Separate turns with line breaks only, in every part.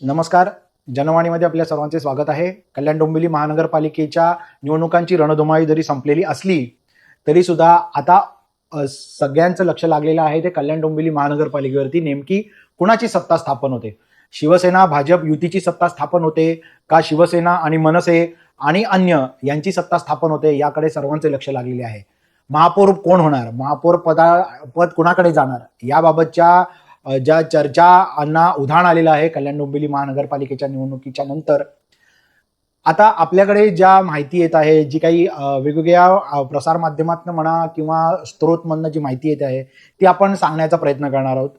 नमस्कार. जनवाणीमध्ये आपल्या सर्वांचे स्वागत आहे. कल्याण डोंबिवली महानगरपालिकेच्या निवडणुकांची रणधुमाळी जरी संपलेली असली तरी सुद्धा आता सगळ्यांचं लक्ष लागलेलं आहे ते कल्याण डोंबिवली महानगरपालिकेवरती नेमकी कुणाची सत्ता स्थापन होते. शिवसेना भाजप युतीची सत्ता स्थापन होते का शिवसेना आणि मनसे आणि अन्य यांची सत्ता स्थापन होते, याकडे सर्वांचे लक्ष लागलेले आहे. महापौर कोण होणार, महापौर पद कुणाकडे जाणार, याबाबतच्या ज्या चर्चांना उधाण आलेलं आहे कल्याण डोंबिवली महानगरपालिकेच्या निवडणुकीच्या नंतर. आता आपल्याकडे ज्या माहिती येत आहे, जी काही वेगवेगळ्या प्रसार माध्यमातून म्हणा किंवा स्त्रोतमधनं जी माहिती येत आहे ती आपण सांगण्याचा प्रयत्न करणार आहोत.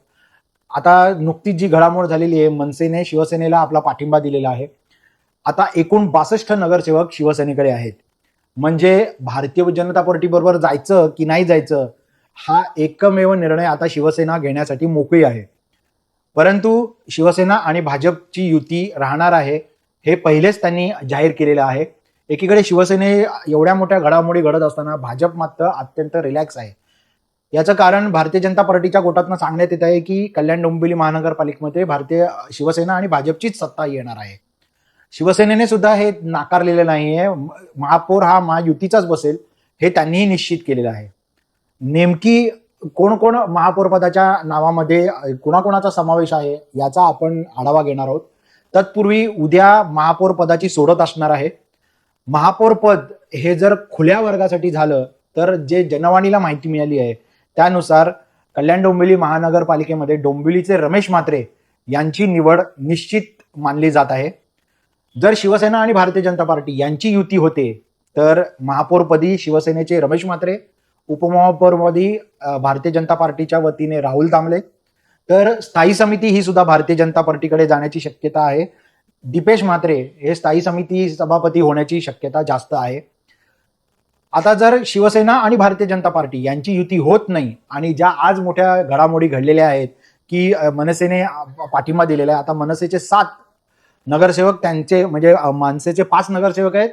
आता नुकतीच जी घडामोड झालेली आहे, मनसेने शिवसेनेला आपला पाठिंबा दिलेला आहे. आता एकूण 62 नगरसेवक शिवसेनेकडे आहेत. म्हणजे भारतीय जनता पार्टी बरोबर जायचं की नाही जायचं हा एकमेव निर्णय आता शिवसेना घेण्यासाठी मोकळी आहे. परंतु शिवसेना आणि भाजपची युती राहणार आहे हे पहिलेच त्यांनी जाहीर केलेलं आहे. एकीकडे शिवसेने एवढ्या मोठ्या घडामोडी घडत असताना भाजप मात्र अत्यंत रिलॅक्स आहे. याचं कारण भारतीय जनता पार्टीच्या गोटातून सांगण्यात येत आहे की कल्याण डोंबिवली महानगरपालिकेमध्ये भारतीय शिवसेना आणि भाजपचीच सत्ता येणार आहे. शिवसेनेने सुद्धा हे नाकारलेलं नाहीये. महापौर हा महायुतीचाच बसेल हे त्यांनीही निश्चित केलेलं आहे. नेमकी कोण कोण महापौर पदाच्या नावामध्ये कुणाकुणाचा समावेश आहे याचा आपण आढावा घेणार आहोत. तत्पूर्वी उद्या महापौर पदाची सोडत असणार आहे. महापौर पद हे जर खुल्या वर्गासाठी झालं तर जे जनवाणीला माहिती मिळाली आहे त्यानुसार कल्याण डोंबिवली महानगरपालिकेमध्ये डोंबिवलीचे रमेश म्हात्रे यांची निवड निश्चित मानली जात आहे. जर शिवसेना आणि भारतीय जनता पार्टी यांची युती होते तर महापौरपदी शिवसेनेचे रमेश म्हात्रे, उपमहापौरपदी भारतीय जनता पार्टीच्या वतीने राहुल दामले, तर स्थायी समिती ही सुद्धा भारतीय जनता पार्टीकडे जाण्याची शक्यता आहे. दीपेश म्हात्रे हे स्थायी समिती सभापती होण्याची शक्यता जास्त आहे. आता जर शिवसेना आणि भारतीय जनता पार्टी यांची युती होत नाही आणि ज्या आज मोठ्या घडामोडी घडलेल्या आहेत की मनसेने पाठिंबा दिलेला आहे. आता मनसेचे 7 नगरसेवक त्यांचे म्हणजे मनसेचे 5 नगरसेवक आहेत,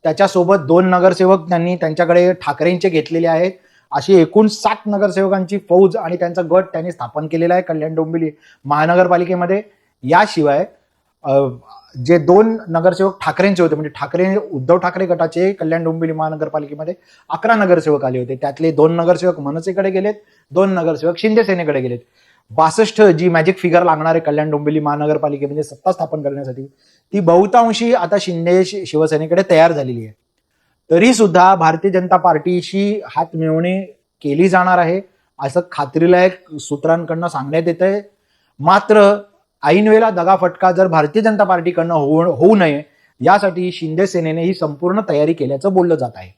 त्याच्यासोबत 2 नगरसेवक त्यांनी त्यांच्याकडे ठाकरेंचे घेतलेले आहेत. अशी एकूण 7 नगरसेवकांची फौज आणि त्यांचा गट त्यांनी स्थापन केलेला आहे कल्याण डोंबिवली महानगरपालिकेमध्ये. याशिवाय जे 2 नगरसेवक ठाकरेंचे होते, म्हणजे उद्धव ठाकरे गटाचे कल्याण डोंबिवली महानगरपालिकेमध्ये 11 नगरसेवक आले होते. त्यातले 2 नगरसेवक मनसेकडे गेलेत, 2 नगरसेवक शिंदे सेनेकडे गेलेत. 62 जी मॅजिक फिगर लागणार आहे कल्याण डोंबिवली महानगरपालिकेमध्ये सत्ता स्थापन करण्यासाठी ती बहुतांशी आता शिंदे शिवसेनेकडे तयार झालेली आहे. तरी सुद्धा भारतीय जनता पार्टीशी हात मिळवणी केली जाणार आहे असं खात्रीलायक सूत्रांकडनं सांगण्यात येत आहे. मात्र ऐनवेळेला दगाफटका जर भारतीय जनता पार्टीकडनं होऊ नये यासाठी शिंदे सेनेने ही संपूर्ण तयारी केल्याचं बोललं जात आहे.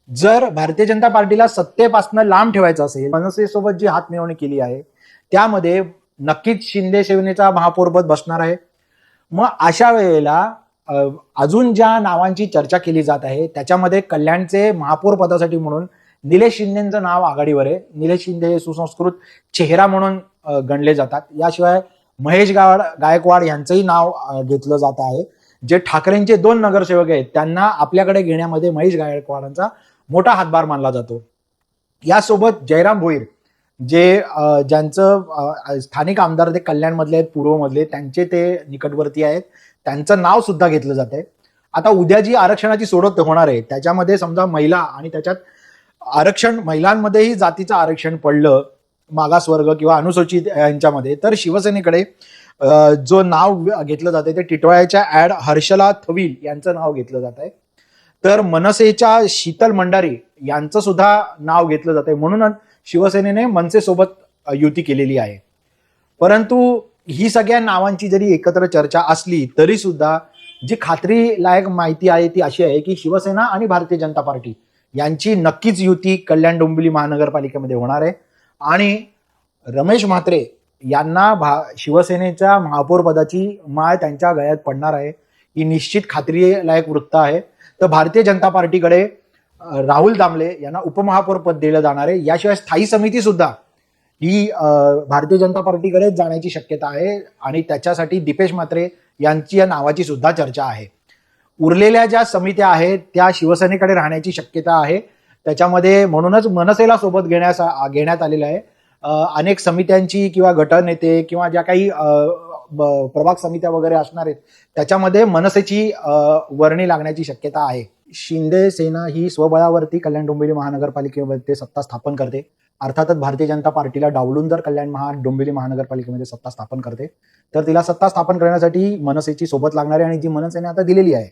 जर भारतीय जनता पार्टीला सत्तेपासून लांब ठेवायचं असेल, मनसेसोबत जी हात मिळवणी केली आहे त्यामध्ये नक्कीच शिंदे सेनेचा महापौरपद बसणार आहे. मग अशा वेळेला अजून ज्या नावांची चर्चा केली जात आहे त्याच्यामध्ये कल्याणचे महापौर पदासाठी म्हणून निलेश शिंदेचं नाव आघाडीवर आहे. निलेश शिंदे हे सुसंस्कृत चेहरा म्हणून गणले जातात. याशिवाय महेश गायकवाड यांचंही नाव घेतलं जात आहे. जे ठाकरेंचे 2 नगरसेवक आहेत त्यांना आपल्याकडे घेण्यामध्ये महेश गायकवाडांचा मोठा हातभार मानला जातो. यासोबत जयराम भोईर जे ज्यांचं स्थानिक आमदार ते कल्याणमधले आहेत, पूर्वमधले, त्यांचे ते निकटवर्ती आहेत, त्यांचं नाव सुद्धा घेतलं जात आहे. आता उद्या जी आरक्षणाची सोडत होणार आहे त्याच्यामध्ये समजा महिला आणि त्याच्यात आरक्षण महिलांमध्येही जातीचं आरक्षण पडलं मागासवर्ग किंवा अनुसूचित यांच्यामध्ये, तर शिवसेनेकडे जो नाव घेतलं जाते ते टिटवाळ्याच्या ऍड हर्षला थविल यांचं नाव घेतलं जात आहे. तर मनसेच्या शीतल मंडारी यांचं सुद्धा नाव घेतलं जात आहे. म्हणून शिवसेनेने मनसेसोबत युती केलेली आहे. परंतु ही सगळ्या नावांची जरी एकत्र चर्चा असली तरी सुद्धा जी खात्रीलायक माहिती आहे ती अशी आहे की शिवसेना आणि भारतीय जनता पार्टी यांची नक्कीच युती कल्याण डोंबिवली महानगरपालिकेमध्ये होणार आहे. आणि रमेश म्हात्रे यांना शिवसेनेच्या महापौर पदाची माळ त्यांच्या गळ्यात पडणार आहे ही निश्चित खात्रीलायक वृत्त आहे. तर भारतीय जनता पार्टीकडे राहुल दामले यांना उपमहापौर पद दिलं जाणार आहे. याशिवाय स्थायी समिती सुद्धा ही भारतीय जनता पार्टीकडे जाण्याची शक्यता आहे आणि त्याच्यासाठी दीपेश म्हात्रे यांची या नावाची सुद्धा चर्चा आहे. उरलेल्या ज्या समित्या आहेत त्या शिवसेनेकडे राहण्याची शक्यता आहे. त्याच्यामध्ये म्हणूनच मनसेला सोबत घेण्यात आलेलं आहे. अनेक समित्यांची किंवा गटनेते किंवा ज्या काही प्रभाग समित्या वगैरे असणार आहेत त्याच्यामध्ये मनसेची वर्णी लागण्याची शक्यता आहे. शिंदे सेना ही स्वबळावरती कल्याण डोंबिवली महानगरपालिकेमध्ये सत्ता स्थापन करते. अर्थातच भारतीय जनता पार्टीला डावलून जर डोंबिवली महानगरपालिकेमध्ये सत्ता स्थापन करते तर तिला सत्ता स्थापन करण्यासाठी मनसेची सोबत लागणार आहे आणि जी मनसेने आता दिलेली आहे.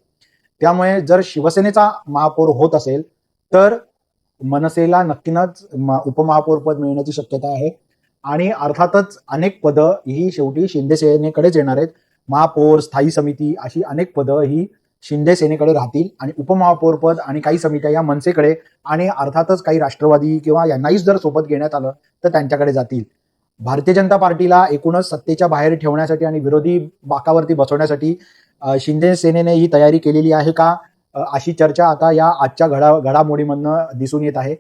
त्यामुळे जर शिवसेनेचा महापौर होत असेल तर मनसेला नक्कीच उपमहापौर पद मिळण्याची शक्यता आहे आणि अर्थातच अनेक पदं ही शेवटी शिंदे सेनेकडेच येणार आहेत. महापौर, स्थायी समिती अशी अनेक पदं ही शिंदे सेनेकडे राहतील आणि उपमहापौर पद आणि काही समित्या या मनसेकडे आणि अर्थातच काही राष्ट्रवादी किंवा यांनाही जर सोबत घेण्यात आलं तर त्यांच्याकडे जातील. भारतीय जनता पार्टीला एकूणच सत्तेच्या बाहेर ठेवण्यासाठी आणि विरोधी बाकावरती बसवण्यासाठी शिंदे सेनेने ही तयारी केलेली आहे का अशी चर्चा आता या आजच्या घडामोडीमधनं दिसून येत आहे.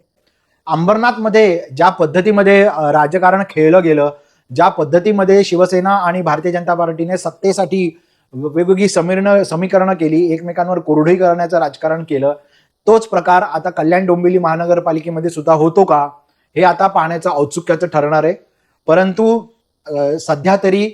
अंबरनाथमध्ये ज्या पद्धतीमध्ये राजकारण खेळलं गेलं, ज्या पद्धतीमध्ये शिवसेना आणि भारतीय जनता पार्टीने सत्तेसाठी वेगवेगळी समीकरणं केली, एकमेकांवर कोरडी करण्याचं राजकारण केलं, तोच प्रकार आता कल्याण डोंबिवली महानगरपालिकेमध्ये सुद्धा होतो का हे आता पाहण्याचं औत्सुक्याचं ठरणार आहे. परंतु सध्या तरी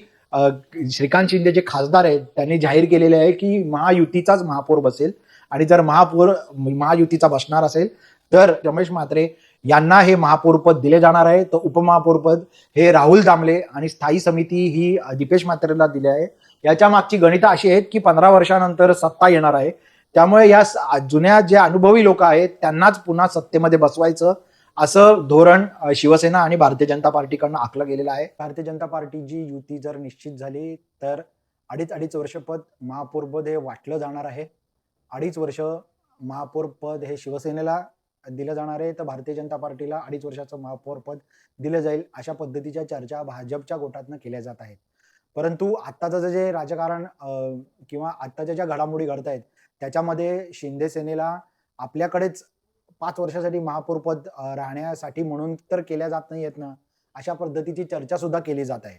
श्रीकांत शिंदे जे खासदार आहेत त्यांनी जाहीर केलेले आहे की महायुतीचाच महापौर बसेल आणि जर महापौर महायुतीचा बसणार असेल तर रमेश म्हात्रे यांना हे महापौर पद दिले जाणार आहे. तर उपमहापौर पद हे राहुल दामले आणि स्थायी समिती ही दीपेश म्हात्रेला दिली आहे. याच्या मागची गणितं अशी आहेत की 15 वर्षानंतर सत्ता येणार आहे, त्यामुळे या जुन्या जे अनुभवी लोक आहेत त्यांनाच पुन्हा सत्तेमध्ये बसवायचं असं धोरण शिवसेना आणि भारतीय जनता पार्टीकडनं आखलं गेलेलं आहे. भारतीय जनता पार्टीची युती जर निश्चित झाली तर अडीच वर्ष पद महापौर पद हे वाटलं जाणार आहे. 2.5 वर्ष महापौर पद हे शिवसेनेला दिलं जाणार आहे तर भारतीय जनता पार्टीला 2.5 वर्षाचं महापौर पद दिलं जाईल अशा पद्धतीच्या चर्चा भाजपच्या गोटातनं केल्या जात आहेत. परंतु आत्ताचं जे राजकारण किंवा आत्ताच्या ज्या घडामोडी घडत आहेत त्याच्यामध्ये शिंदे सेनेला आपल्याकडेच 5 वर्षासाठी महापौर पद राहण्यासाठी म्हणून तर केल्या जात नाही आहेत ना, अशा पद्धतीची चर्चा सुद्धा केली जात आहे.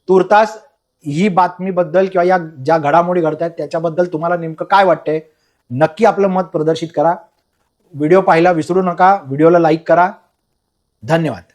तुर्तास ही बातमीबद्दल किंवा या ज्या घडामोडी घडत आहेत त्याच्याबद्दल तुम्हाला नेमकं काय वाटतंय नक्की आपलं मत प्रदर्शित करा. व्हिडिओ पाहायला विसरू नका. व्हिडिओला लाईक करा. धन्यवाद.